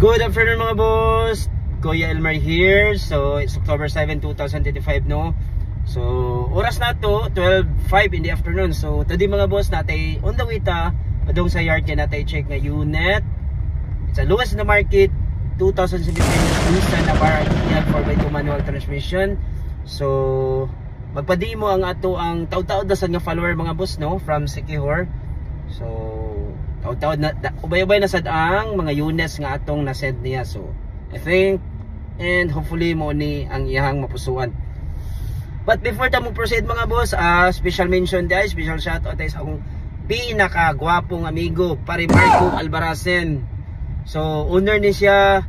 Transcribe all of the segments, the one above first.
Good afternoon mga boss, Kuya Elmer here. So it's October 7, 2025 no. So oras na to 12:05 in the afternoon. So today mga boss natay on the way ta padung sa yard kay natay check nga unit. It's a lowest in the market 2017 Nissan Navara EL 4x2 manual transmission. So magpa-demo ang ato ang taud-taud dasan nga follower mga boss no from Sikihor. So taud-taud na ubay-ubay na sad ang mga units nga atong na-send niya. So I think and hopefully mo ni ang iyang mapusuan. But before ta mo proceed mga boss, special mention guys, special shout out sa akong pinaka-gwapong amigo, pare Marco Albarazin. So owner ni siya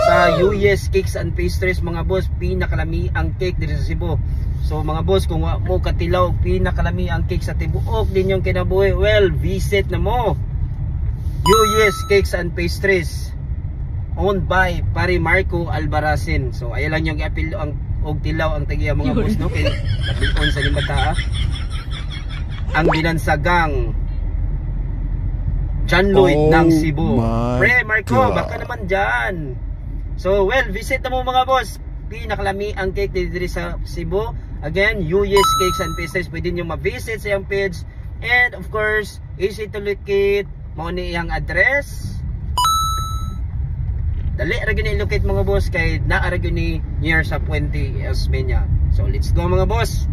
sa US Cakes and Pastries mga boss, pinakalami ang cake dito sa Cebu. So mga boss, kung mo katilaw pinakalami ang cake sa tibuok din yung kinabuhi, well, visit na mo US Cakes and Pastries owned by pare Marco Albarazin. So ayan lang yung i-appeal ang og tilaw ang tagiya mga boss no, kay on sa limbata ang binansagang John Lloyd ng Cebu. Pre Marco, baka naman dyan. So well, visit na mo mga boss, pinakalami ang cake dito sa Cebu. Again, US Cakes and Pastries, pwede nyo ma-visit sa iyang page. And of course, easy to locate. Mao ni iyang address. Dali ra gyud i-locate mga boss kay naa ra gyud ni near sa Puente Osmeña. So let's go mga boss.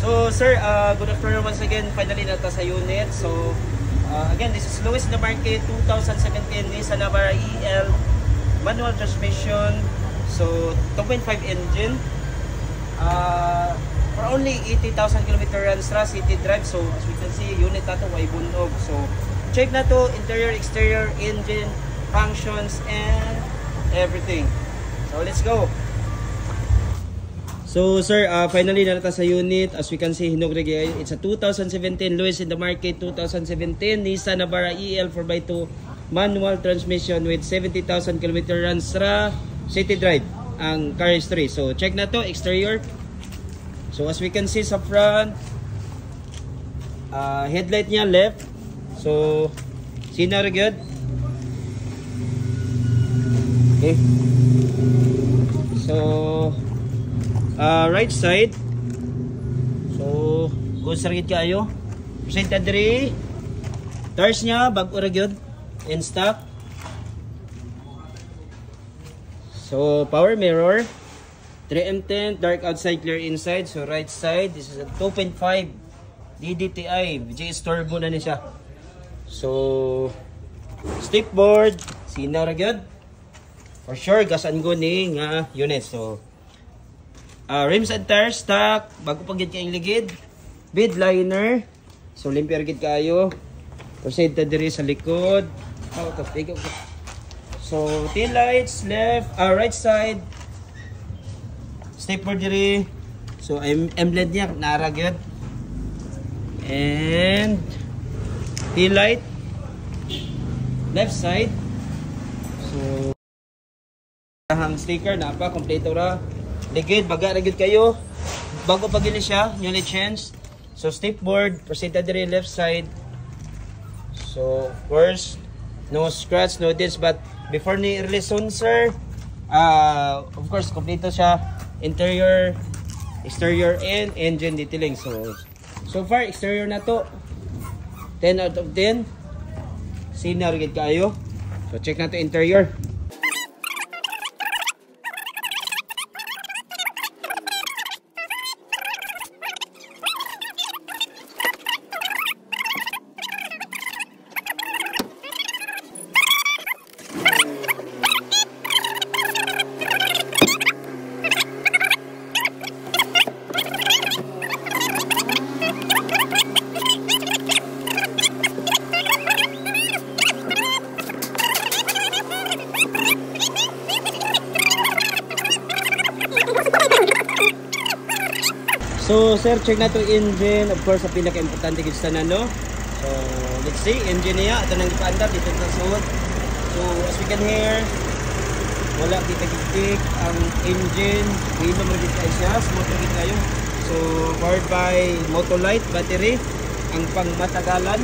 So sir, good afternoon once again. Finally nata sa unit. So again, this is lowest in the market 2017 Nissan Navara EL manual transmission. So 2.5 engine. For only 80,000 km runs ra city drive. So as we can see, unit nato way bunog. So check na to interior, exterior, engine, functions and everything. So let's go. So sir, finally na nata sa unit. As we can see, hinugre it's a 2017 lowest in the market 2017 Nissan Navara EL 4x2 manual transmission with 70,000 km runs ra city drive ang car history. So check na to exterior. So as we can see sa front, headlight niya left. So sina ra gyud. Okay. So right side. So kung sargit kayo presenta diri tires nya bag-o ra gyud in stock. So power mirror, 3M tint, dark outside, clear inside. So right side, this is a 2.5 DDTI VJS turbo na ni siya. So stepboard sina ra gyud for sure, gasan go ni nga unit. So rims and tires stock, bago pag gid kayong ligid. Bed liner. So limpyar gid kayo. Proceed ta diri sa likod. So tail lights left, right side. Stepper diri. So emblem niya nara gyud. And tail light left side. So hang sticker na pa kompleto ra. Ligid, baga ra gyud kayo. Bago pa gini siya, unit change. So stepboard, proceed diri left side. So of course, no scratch, no dents, but before ni release on sir, of course kompleto siya, interior, exterior and engine detailing. So far exterior na to 10 out of 10. Senior gid kayo. So check na to interior. So sir, check na to engine. Of course, ang pinaka-importante gid sa no. So let's see, engine niya ato nang ipaandar dito sa suot. So as we can hear, wala kita gitik ang engine. Dito mo gid siya, smooth gid kayo. So powered by Motolite battery ang pangmatagalan.